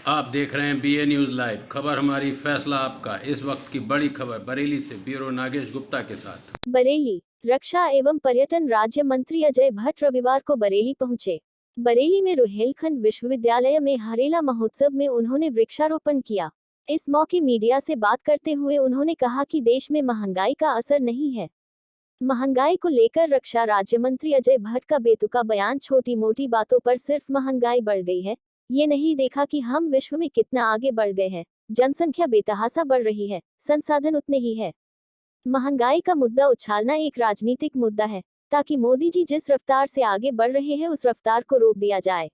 आप देख रहे हैं BA न्यूज़ लाइव। खबर हमारी, फैसला आपका। इस वक्त की बड़ी खबर बरेली से ब्यूरो नागेश गुप्ता के साथ। बरेली। रक्षा एवं पर्यटन राज्य मंत्री अजय भट्ट रविवार को बरेली पहुंचे। बरेली में रुहेलखंड विश्वविद्यालय में हरेला महोत्सव में उन्होंने वृक्षारोपण किया। इस मौके मीडिया से बात करते हुए उन्होंने कहा कि देश में महंगाई का असर नहीं है। महंगाई को लेकर रक्षा राज्य मंत्री अजय भट्ट का बेतुका बयान, छोटी मोटी बातों पर सिर्फ महंगाई बढ़ गई है, ये नहीं देखा कि हम विश्व में कितना आगे बढ़ गए हैं। जनसंख्या बेतहाशा बढ़ रही है, संसाधन उतने ही है। महंगाई का मुद्दा उछालना एक राजनीतिक मुद्दा है, ताकि मोदी जी जिस रफ्तार से आगे बढ़ रहे हैं उस रफ्तार को रोक दिया जाए।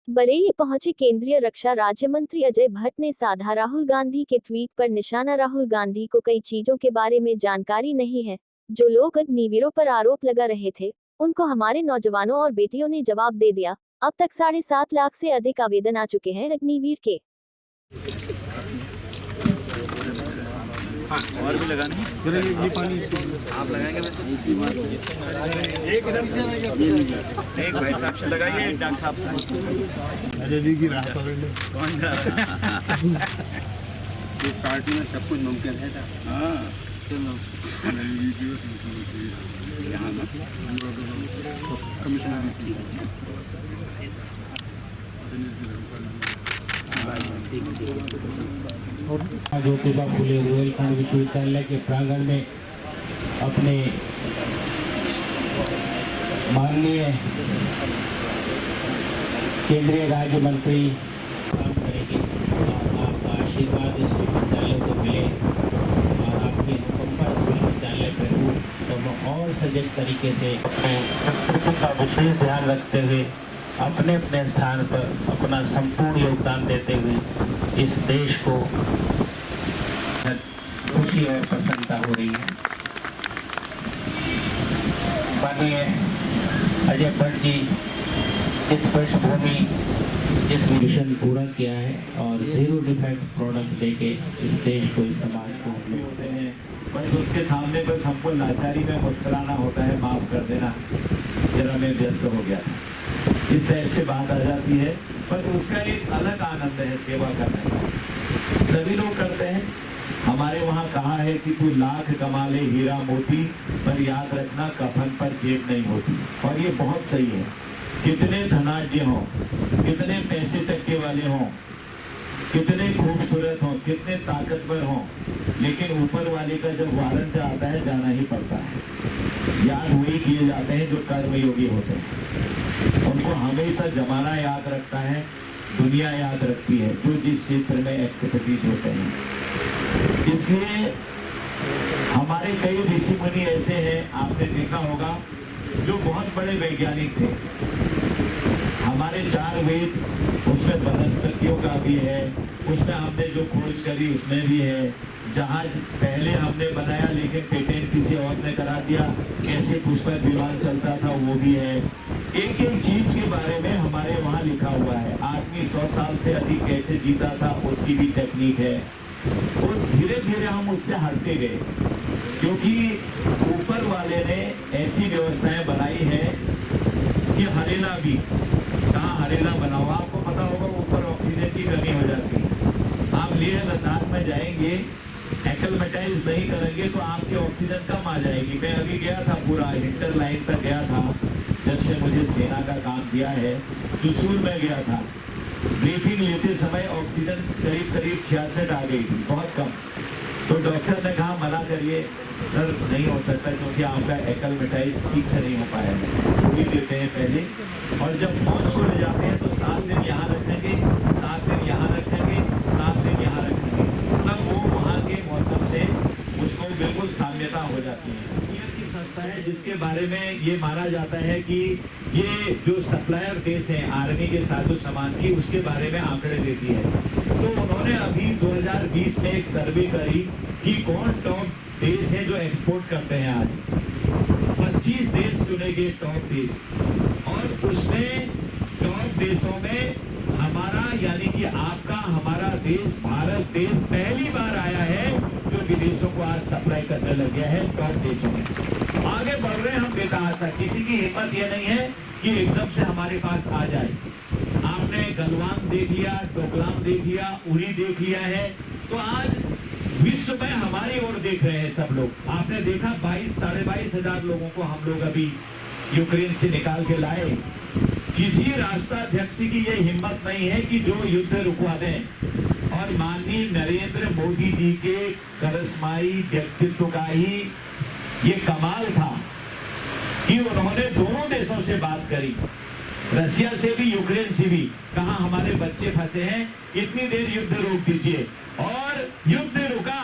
बरेली पहुंचे केंद्रीय रक्षा राज्य मंत्री अजय भट्ट ने साधा राहुल गांधी के ट्वीट पर निशाना। राहुल गांधी को कई चीजों के बारे में जानकारी नहीं है। जो लोग अग्निवीरों पर आरोप लगा रहे थे, उनको हमारे नौजवानों और बेटियों ने जवाब दे दिया। अब तक 7.5 लाख से अधिक आवेदन आ चुके हैं अग्निवीर के। और भी लगाने ये पानी आप लगाएंगे वैसे एक भाई साहब से लगाइए, एक डॉक्टर साहब से। अजय जी की राह पकड़ ले। कौन इस पार्टी में सब कुछ मुमकिन है। हाँ चलो ज्योतिबा फुले रुहेलखंड विश्वविद्यालय के प्रांगण में अपने माननीय केंद्रीय राज्य मंत्री काम करेंगे और आपका आशीर्वाद इस विश्वविद्यालय को मिले और आपकी अनुकंपा इस विश्वविद्यालय पर हो तो हम और सजग तरीके से संस्कृति का विशेष ध्यान रखते हुए अपने अपने स्थान पर अपना संपूर्ण योगदान देते हुए इस देश को खुशी और प्रसन्नता हो रही है। माननीय अजय भट्ट जी इस पृष्ठभूमि जिस मिशन पूरा किया है और 0 डिफेक्ट प्रोडक्ट देके इस देश को, इस समाज को होते हैं, बस उसके सामने बस हमको लाचारी में मुस्कुराना होता है। माफ कर देना, जरा मैं व्यस्त हो गया था, इस टाइप से बात आ जाती है। पर उसका एक अलग आनंद है सेवा करने का। सभी लोग करते हैं। हमारे वहाँ कहा है कि तू लाख कमा ले हीरा मोती, पर याद रखना कफन पर जेब नहीं होती। और ये बहुत सही है। कितने धनाढ्य हों, कितने पैसे टक्के वाले हों, कितने खूबसूरत हों, कितने ताकतवर हों, लेकिन ऊपर वाले का जब वारंट आता है जाना ही पड़ता है। याद वही किए जाते हैं जो कर्मयोगी होते हैं। उनको हमेशा जमाना याद रखता है, दुनिया याद रखती है, जो जिस क्षेत्र में एक्सपर्टीज होते हैं। इसलिए हमारे कई ऋषि मुनि ऐसे हैं, आपने देखा होगा, जो बहुत बड़े वैज्ञानिक थे। हमारे 4 वेद, उसमें वनस्पतियों का भी है, उसमें हमने जो खोज करी उसमें भी है। जहाज पहले हमने बनाया लेकिन पेटेंट किसी और ने करा दिया, कैसे पुष्पक विमान चलता था वो भी है। एक एक चीज के बारे में हमारे वहाँ लिखा हुआ है। आदमी 100 साल से अधिक कैसे जीता था उसकी भी टेक्निक है। और धीरे धीरे हम उससे हटते गए, क्योंकि ऊपर वाले ने ऐसी व्यवस्थाएं बनाई है कि हरेला भी, कहाँ हरेला बनाओ, आपको पता होगा ऊपर ऑक्सीजन की कमी हो जाती है। आप लेह लद्दाख में जाएंगे, एक्लेमेटाइज नहीं करेंगे तो आपकी ऑक्सीजन कम आ जाएगी। मैं अभी गया था, पूरा इंटर लाइन पर गया था, जब से मुझे सेना का काम दिया है। चुसूर में गया था, ब्रीफिंग लेते समय ऑक्सीजन करीब 66 आ गई थी, बहुत कम। तो डॉक्टर ने कहा मना करिए सर, नहीं हो सकता, क्योंकि आपका एक्लेमेटाइज ठीक से नहीं हो पाया है। पूरी देते हैं पहले, और जब पहुँच को ले जाते हैं तो 7 दिन यहाँ रखेंगे, 7 दिन यहाँ रखेंगे, 7 दिन यहाँ रखेंगे, तब वो वहाँ के मौसम से उसको बिल्कुल साम्यता हो जाती है। की संस्था है जिसके बारे में ये माना जाता है कि ये जो सप्लायर देश है आर्मी के साजो सामान की, उसके बारे में आंकड़े देती है। तो उन्होंने अभी 2020 में एक सर्वे करी कि कौन टॉप देश है जो एक्सपोर्ट करते हैं। आज 25 देश चुने गए टॉप देश, और उसमें टॉप देशों में हमारा, यानी कि आपका, हमारा देश, भारत देश पहली बार आया है जो विदेशों को आज सप्लाई करने लग गया है। टॉप देशों में आगे बढ़ रहे हैं हम बेतहाशा। किसी की हिम्मत ये नहीं है कि एकदम से हमारे पास आ जाए। आपने गलवान देख लिया, डोकलाम देख लिया, उरी देख लिया है, तो आज विश्व में हमारी ओर देख रहे हैं सब लोग। आपने देखा 22-22.5 हजार लोगों को हम लोग अभी यूक्रेन से निकाल के लाए। किसी राष्ट्राध्यक्ष की ये हिम्मत नहीं है कि जो युद्ध रुकवा दें। और माननीय नरेंद्र मोदी जी के करिश्माई व्यक्तित्व का ही ये कमाल था कि उन्होंने दोनों देशों से बात करी, रशिया से भी यूक्रेन से भी। कहा हमारे बच्चे फंसे हैं, इतनी देर युद्ध रोक दीजिए, और युद्ध रुका।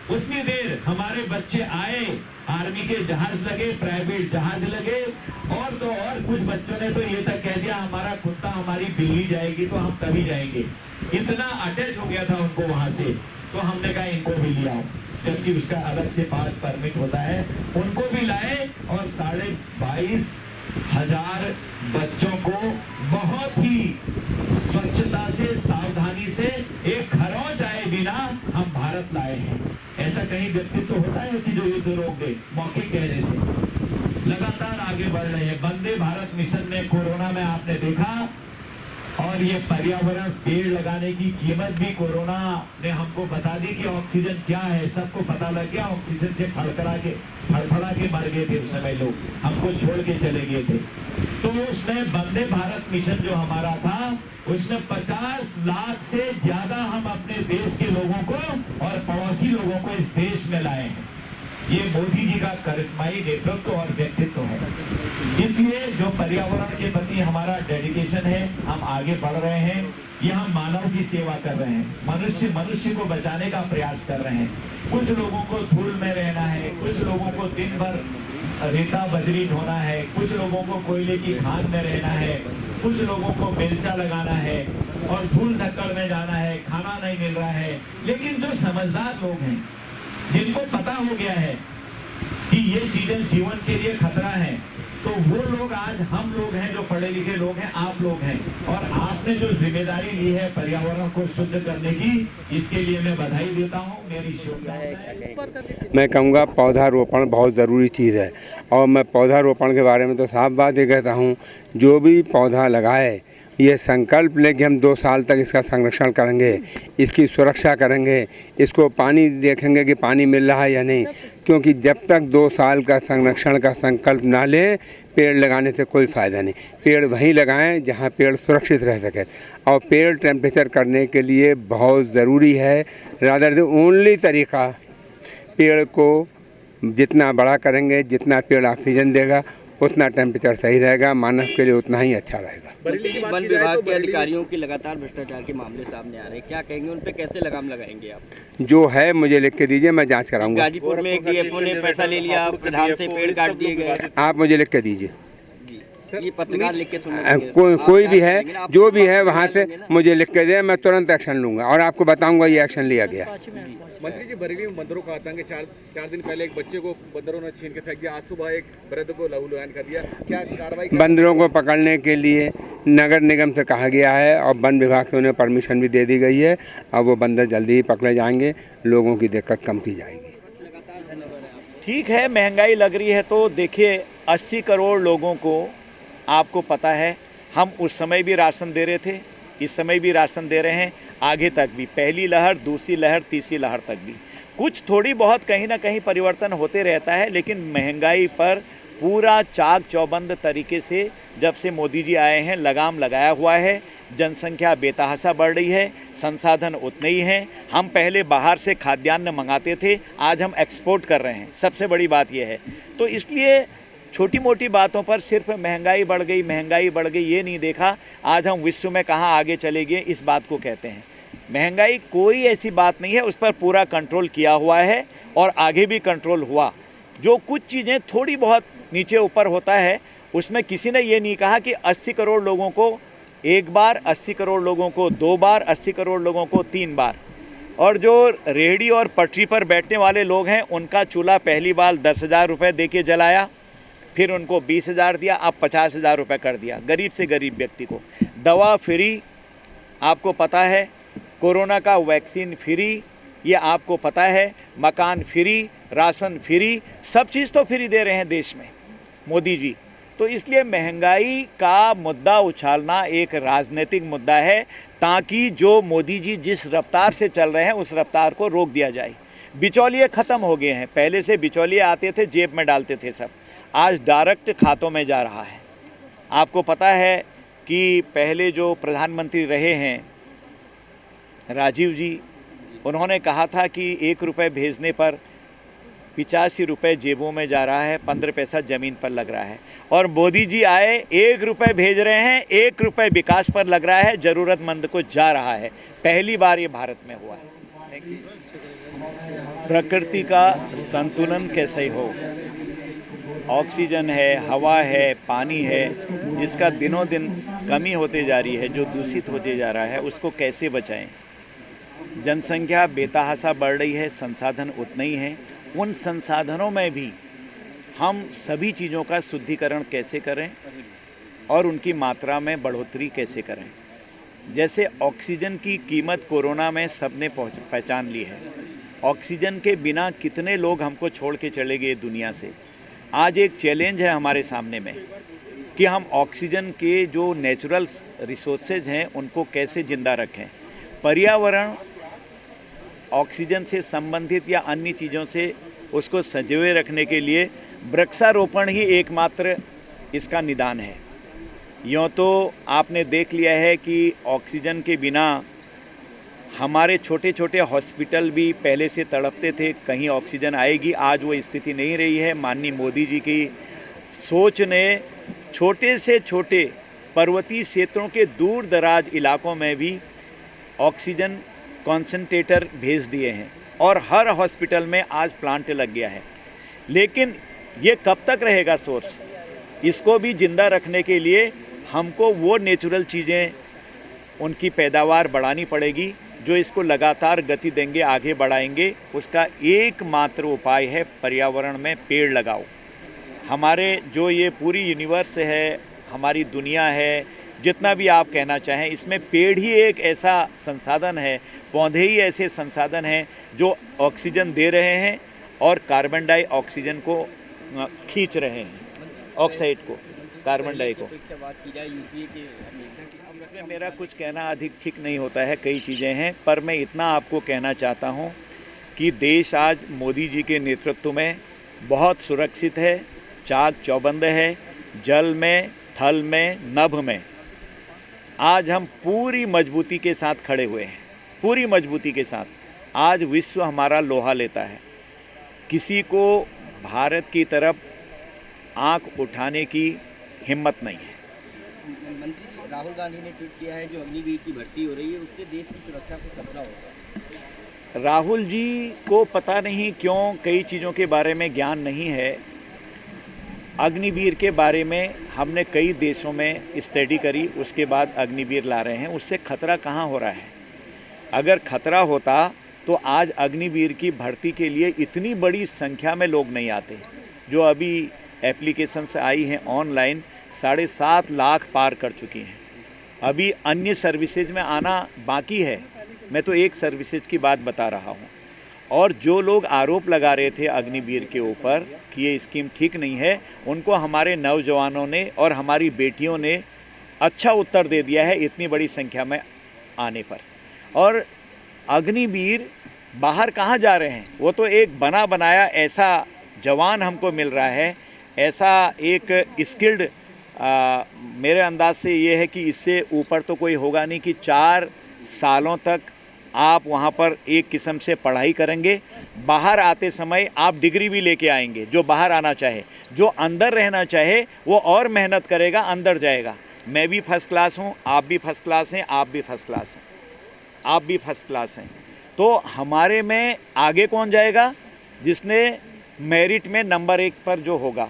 उतनी देर हमारे बच्चे आए, आर्मी के जहाज लगे, प्राइवेट जहाज लगे, और तो और कुछ बच्चों ने तो ये तक कह दिया हमारा कुत्ता हमारी बिल्ली जाएगी तो हम तभी जाएंगे। इतना अटैच हो गया था उनको वहां से। तो हमने कहा इनको भी लिया, जबकि उसका अलग से पास परमिट होता है। उनको भी लाए और 22.5 हजार बच्चों को बहुत ही स्वच्छता से, सावधानी से, एक खरोंच आए बिना हम भारत लाए हैं। ऐसा कहीं व्यक्तित्व होता है कि जो युद्ध रोक दे मौके कहने से। लगातार आगे बढ़ रहे हैं। वंदे भारत मिशन में कोरोना में आपने देखा, और ये पर्यावरण, पेड़ लगाने की कीमत भी कोरोना ने हमको बता दी कि ऑक्सीजन क्या है, सबको पता लग गया। ऑक्सीजन से फड़फड़ा के मर गए थे उस समय लोग, हमको छोड़ के चले गए थे। तो उसमें वंदे भारत मिशन जो हमारा था, उसमें 50 लाख से ज्यादा हम अपने देश के लोगों को और पड़ोसी लोगों को इस देश में लाए हैं। ये मोदी जी का करिश्माई नेतृत्व और व्यक्तित्व है। इसलिए जो पर्यावरण के प्रति हमारा डेडिकेशन है, हम आगे बढ़ रहे हैं। ये हम मानव की सेवा कर रहे हैं, मनुष्य को बचाने का प्रयास कर रहे हैं। कुछ लोगों को धूल में रहना है, कुछ लोगों को दिन भर रेता बजरी ढोना है, कुछ लोगों को कोयले की खान में रहना है, कुछ लोगों को बेलचा लगाना है और धूल धक्कड़ में जाना है, खाना नहीं मिल रहा है। लेकिन जो समझदार लोग हैं, जिनको पता हो गया है कि ये चीजें जीवन के लिए खतरा है, तो वो लोग आज हम लोग हैं, जो पढ़े लिखे लोग हैं, आप लोग हैं। और आपने जो जिम्मेदारी ली है पर्यावरण को शुद्ध करने की, इसके लिए मैं बधाई देता हूँ। मेरी शुभकामनाएं। मैं कहूँगा पौधारोपण बहुत ज़रूरी चीज़ है, और मैं पौधारोपण के बारे में तो साफ बात ये कहता हूँ, जो भी पौधा लगाए ये संकल्प ले कि हम 2 साल तक इसका संरक्षण करेंगे, इसकी सुरक्षा करेंगे, इसको पानी देखेंगे कि पानी मिल रहा है या नहीं। क्योंकि जब तक 2 साल का संरक्षण का संकल्प ना लें, पेड़ लगाने से कोई फ़ायदा नहीं। पेड़ वहीं लगाएं जहां पेड़ सुरक्षित रह सके, और पेड़ टेम्परेचर करने के लिए बहुत ज़रूरी है। रादर द ओनली तरीका, पेड़ को जितना बड़ा करेंगे, जितना पेड़ ऑक्सीजन देगा, उतना टेम्परेचर सही रहेगा, मानव के लिए उतना ही अच्छा रहेगा। वन विभाग के अधिकारियों की लगातार भ्रष्टाचार के मामले सामने आ रहे हैं, क्या कहेंगे उन पे, कैसे लगाम लगाएंगे आप? जो है मुझे लिख के दीजिए, मैं जांच कराऊंगा। गाजीपुर में एक डीएफओ ने पैसा ले लिया, प्रधान से पेड़ काट दिए गए। आप मुझे लिख के दीजिए, ये पत्रकार लिख के कोई भी है, जो भी है वहाँ से मुझे लिख के दे, मैं तुरंत एक्शन लूँगा और आपको बताऊँगा ये एक्शन लिया गया। मंत्री जी, बरेली में बंदरों का आतंक है। चार दिन पहले एक बच्चे को बंदरों ने छीन के फेंक दिया, आज सुबह एक वृद्ध को लहूलुहान कर दिया। क्या कार्रवाई? बंदरों को पकड़ने के लिए नगर निगम से कहा गया है और वन विभाग से उन्हें परमिशन भी दे दी गई है, और वो बंदर जल्दी ही पकड़े जाएंगे, लोगों की दिक्कत कम की जाएगी। ठीक है, महंगाई लग रही है तो देखिए 80 करोड़ लोगों को, आपको पता है, हम उस समय भी राशन दे रहे थे, इस समय भी राशन दे रहे हैं, आगे तक भी, पहली लहर, दूसरी लहर, तीसरी लहर तक भी। कुछ थोड़ी बहुत कहीं ना कहीं परिवर्तन होते रहता है, लेकिन महंगाई पर पूरा चाक चौबंद तरीके से जब से मोदी जी आए हैं लगाम लगाया हुआ है। जनसंख्या बेतहाशा बढ़ रही है, संसाधन उतने ही हैं। हम पहले बाहर से खाद्यान्न मंगाते थे, आज हम एक्सपोर्ट कर रहे हैं, सबसे बड़ी बात यह है। तो इसलिए छोटी मोटी बातों पर सिर्फ महंगाई बढ़ गई ये नहीं देखा, आज हम विश्व में कहाँ आगे चले गए, इस बात को कहते हैं। महंगाई कोई ऐसी बात नहीं है, उस पर पूरा कंट्रोल किया हुआ है और आगे भी कंट्रोल हुआ। जो कुछ चीज़ें थोड़ी बहुत नीचे ऊपर होता है, उसमें किसी ने ये नहीं कहा कि 80 करोड़ लोगों को एक बार, 80 करोड़ लोगों को 2 बार, 80 करोड़ लोगों को 3 बार। और जो रेहड़ी और पटरी पर बैठने वाले लोग हैं, उनका चूल्हा पहली बार 10,000 रुपये दे के जलाया, फिर उनको 20,000 दिया, अब 50,000 रुपये कर दिया गरीब से गरीब व्यक्ति को। दवा फ्री, आपको पता है, कोरोना का वैक्सीन फ्री, ये आपको पता है, मकान फ्री, राशन फ्री, सब चीज़ तो फ्री दे रहे हैं देश में मोदी जी। तो इसलिए महंगाई का मुद्दा उछालना एक राजनीतिक मुद्दा है, ताकि जो मोदी जी जिस रफ्तार से चल रहे हैं उस रफ्तार को रोक दिया जाए। बिचौलिए ख़त्म हो गए हैं। पहले से बिचौलिए आते थे, जेब में डालते थे सब, आज डायरेक्ट खातों में जा रहा है। आपको पता है कि पहले जो प्रधानमंत्री रहे हैं राजीव जी, उन्होंने कहा था कि 1 रुपये भेजने पर 85 रुपये जेबों में जा रहा है, 15 पैसा ज़मीन पर लग रहा है। और मोदी जी आए, 1 रुपये भेज रहे हैं, 1 रुपये विकास पर लग रहा है, ज़रूरतमंद को जा रहा है। पहली बार ये भारत में हुआ है। Thank you. प्रकृति का संतुलन कैसे हो, ऑक्सीजन है, हवा है, पानी है, जिसका दिनों दिन कमी होते जा रही है, जो दूषित होते जा रहा है, उसको कैसे बचाएं। जनसंख्या बेतहाशा बढ़ रही है, संसाधन उतने ही हैं। उन संसाधनों में भी हम सभी चीज़ों का शुद्धिकरण कैसे करें और उनकी मात्रा में बढ़ोतरी कैसे करें। जैसे ऑक्सीजन की कीमत कोरोना में सबने पहचान ली है। ऑक्सीजन के बिना कितने लोग हमको छोड़ के चले गए दुनिया से। आज एक चैलेंज है हमारे सामने में कि हम ऑक्सीजन के जो नेचुरल रिसोर्सेज हैं उनको कैसे ज़िंदा रखें। पर्यावरण ऑक्सीजन से संबंधित या अन्य चीज़ों से उसको संजोए रखने के लिए वृक्षारोपण ही एकमात्र इसका निदान है। यूँ तो आपने देख लिया है कि ऑक्सीजन के बिना हमारे छोटे छोटे हॉस्पिटल भी पहले से तड़पते थे, कहीं ऑक्सीजन आएगी। आज वो स्थिति नहीं रही है। माननीय मोदी जी की सोच ने छोटे से छोटे पर्वतीय क्षेत्रों के दूर दराज इलाकों में भी ऑक्सीजन कॉन्सेंट्रेटर भेज दिए हैं और हर हॉस्पिटल में आज प्लांट लग गया है। लेकिन ये कब तक रहेगा सोर्स? इसको भी जिंदा रखने के लिए हमको वो नेचुरल चीज़ें, उनकी पैदावार बढ़ानी पड़ेगी जो इसको लगातार गति देंगे, आगे बढ़ाएंगे। उसका एकमात्र उपाय है पर्यावरण में पेड़ लगाओ। हमारे जो ये पूरी यूनिवर्स है, हमारी दुनिया है, जितना भी आप कहना चाहें, इसमें पेड़ ही एक ऐसा संसाधन है, पौधे ही ऐसे संसाधन हैं जो ऑक्सीजन दे रहे हैं और कार्बन डाइऑक्सीजन को खींच रहे हैं, ऑक्साइड को, कार्बन डाई को। इसमें मेरा कुछ कहना अधिक ठीक नहीं होता है, कई चीज़ें हैं, पर मैं इतना आपको कहना चाहता हूँ कि देश आज मोदी जी के नेतृत्व में बहुत सुरक्षित है, चाक चौबंद है। जल में, थल में, नभ में आज हम पूरी मजबूती के साथ खड़े हुए हैं, पूरी मजबूती के साथ। आज विश्व हमारा लोहा लेता है। किसी को भारत की तरफ आंख उठाने की हिम्मत नहीं है। मंत्री राहुल गांधी ने ट्वीट किया है, जो अग्निवीर की भर्ती हो रही है उससे देश की सुरक्षा को खतरा होगा। राहुल जी को पता नहीं क्यों कई चीज़ों के बारे में ज्ञान नहीं है। अग्निवीर के बारे में हमने कई देशों में स्टडी करी, उसके बाद अग्निवीर ला रहे हैं। उससे खतरा कहाँ हो रहा है? अगर खतरा होता तो आज अग्निवीर की भर्ती के लिए इतनी बड़ी संख्या में लोग नहीं आते। जो अभी एप्लीकेशंस आई हैं ऑनलाइन, 7.5 लाख पार कर चुकी हैं। अभी अन्य सर्विसेज में आना बाकी है। मैं तो एक सर्विसेज की बात बता रहा हूँ। और जो लोग आरोप लगा रहे थे अग्निवीर के ऊपर कि ये स्कीम ठीक नहीं है, उनको हमारे नौजवानों ने और हमारी बेटियों ने अच्छा उत्तर दे दिया है इतनी बड़ी संख्या में आने पर। और अग्निवीर बाहर कहाँ जा रहे हैं? वो तो एक बना बनाया ऐसा जवान हमको मिल रहा है, ऐसा एक स्किल्ड, मेरे अंदाज से ये है कि इससे ऊपर तो कोई होगा नहीं कि 4 सालों तक आप वहाँ पर एक किस्म से पढ़ाई करेंगे। बाहर आते समय आप डिग्री भी लेके आएंगे। जो बाहर आना चाहे, जो अंदर रहना चाहे, वो और मेहनत करेगा, अंदर जाएगा। मैं भी फर्स्ट क्लास हूँ, आप भी फर्स्ट क्लास हैं, आप भी फर्स्ट क्लास हैं, आप भी फर्स्ट क्लास हैं। तो हमारे में आगे कौन जाएगा? जिसने मेरिट में नंबर 1 पर जो होगा,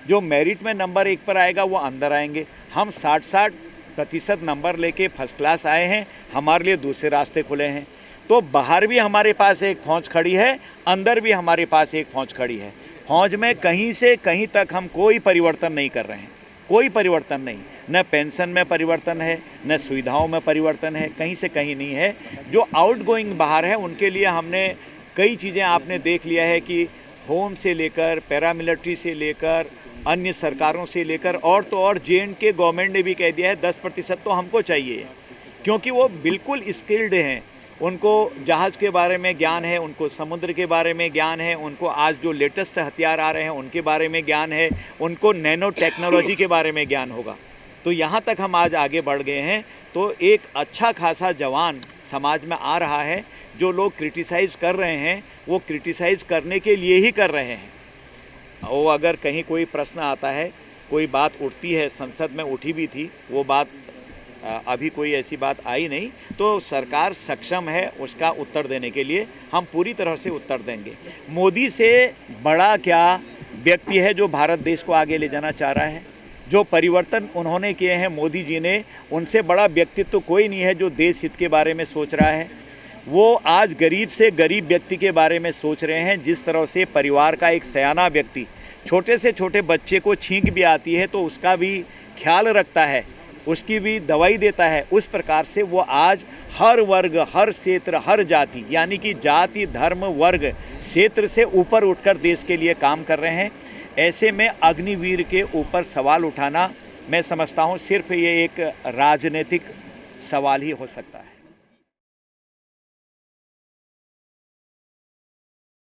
जो मेरिट में नंबर 1 पर आएगा वो अंदर आएंगे। हम 60% नंबर लेके फर्स्ट क्लास आए हैं, हमारे लिए दूसरे रास्ते खुले हैं। तो बाहर भी हमारे पास एक फौज खड़ी है, अंदर भी हमारे पास एक फौज खड़ी है। फौज में कहीं से कहीं तक हम कोई परिवर्तन नहीं कर रहे हैं, कोई परिवर्तन नहीं। न पेंशन में परिवर्तन है, न सुविधाओं में परिवर्तन है, कहीं से कहीं नहीं है। जो आउटगोइंग बाहर है उनके लिए हमने कई चीज़ें, आपने देख लिया है कि होम से लेकर, पैरामिलिट्री से लेकर अन्य सरकारों से लेकर और तो और JNK गवर्नमेंट ने भी कह दिया है 10% तो हमको चाहिए, क्योंकि वो बिल्कुल स्किल्ड हैं। उनको जहाज़ के बारे में ज्ञान है, उनको समुद्र के बारे में ज्ञान है, उनको आज जो लेटेस्ट हथियार आ रहे हैं उनके बारे में ज्ञान है, उनको नैनो टेक्नोलॉजी के बारे में ज्ञान होगा। तो यहाँ तक हम आज आगे बढ़ गए हैं। तो एक अच्छा खासा जवान समाज में आ रहा है। जो लोग क्रिटिसाइज़ कर रहे हैं वो क्रिटिसाइज़ करने के लिए ही कर रहे हैं। वो अगर कहीं कोई प्रश्न आता है, कोई बात उठती है, संसद में उठी भी थी वो बात, अभी कोई ऐसी बात आई नहीं, तो सरकार सक्षम है उसका उत्तर देने के लिए। हम पूरी तरह से उत्तर देंगे। मोदी से बड़ा क्या व्यक्ति है जो भारत देश को आगे ले जाना चाह रहा है? जो परिवर्तन उन्होंने किए हैं मोदी जी ने, उनसे बड़ा व्यक्तित्व तो कोई नहीं है जो देश हित के बारे में सोच रहा है। वो आज गरीब से गरीब व्यक्ति के बारे में सोच रहे हैं। जिस तरह से परिवार का एक सयाना व्यक्ति, छोटे से छोटे बच्चे को छींक भी आती है तो उसका भी ख्याल रखता है, उसकी भी दवाई देता है, उस प्रकार से वो आज हर वर्ग, हर क्षेत्र, हर जाति, यानी कि जाति, धर्म, वर्ग, क्षेत्र से ऊपर उठकर देश के लिए काम कर रहे हैं। ऐसे में अग्निवीर के ऊपर सवाल उठाना, मैं समझता हूँ सिर्फ ये एक राजनीतिक सवाल ही हो सकता है।